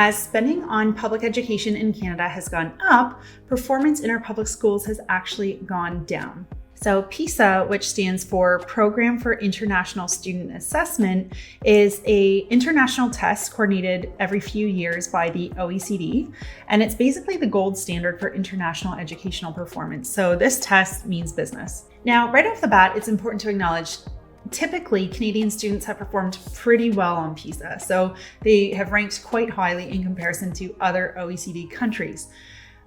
As spending on public education in Canada has gone up, performance in our public schools has actually gone down. So PISA, which stands for Program for International Student Assessment, is an international test coordinated every few years by the OECD, and it's basically the gold standard for international educational performance. So this test means business. Now, right off the bat, it's important to acknowledge typically, Canadian students have performed pretty well on PISA, so they have ranked quite highly in comparison to other OECD countries.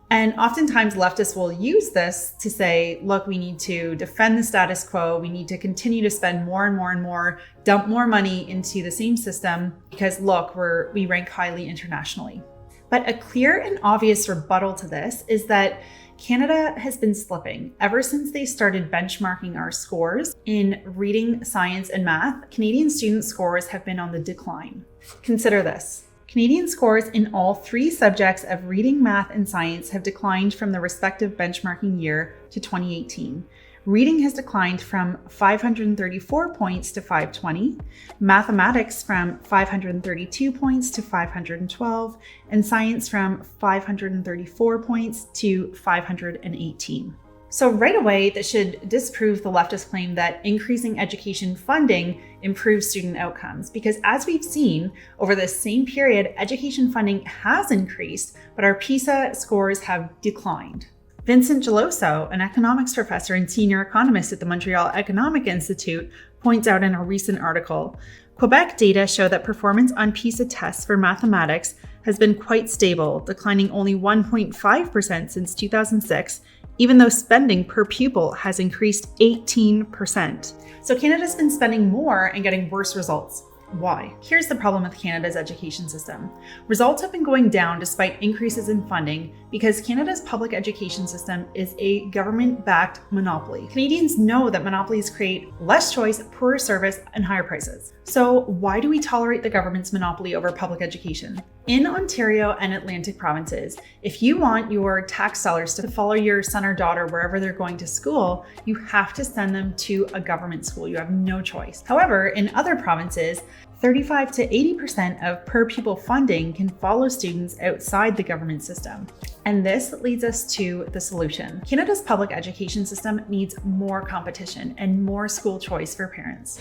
And oftentimes leftists will use this to say, look, we need to defend the status quo. We need to continue to spend more and more and more, dump more money into the same system because look, we rank highly internationally. But a clear and obvious rebuttal to this is that Canada has been slipping. Ever since they started benchmarking our scores in reading, science, and math, Canadian student scores have been on the decline. Consider this. Canadian scores in all three subjects of reading, math, and science have declined from the respective benchmarking year to 2018. Reading has declined from 534 points to 520, mathematics from 532 points to 512, and science from 534 points to 518. So right away, this should disprove the leftist claim that increasing education funding improves student outcomes, because as we've seen over this same period, education funding has increased, but our PISA scores have declined. Vincent Geloso, an economics professor and senior economist at the Montreal Economic Institute, points out in a recent article, Quebec data show that performance on PISA tests for mathematics has been quite stable, declining only 1.5% since 2006, even though spending per pupil has increased 18%. So Canada's been spending more and getting worse results. Why? Here's the problem with Canada's education system. Results have been going down despite increases in funding because Canada's public education system is a government-backed monopoly. Canadians know that monopolies create less choice, poorer service, and higher prices. So why do we tolerate the government's monopoly over public education? In Ontario and Atlantic provinces, if you want your tax dollars to follow your son or daughter wherever they're going to school, you have to send them to a government school. You have no choice. However, in other provinces, 35 to 80% of per pupil funding can follow students outside the government system. And this leads us to the solution. Canada's public education system needs more competition and more school choice for parents.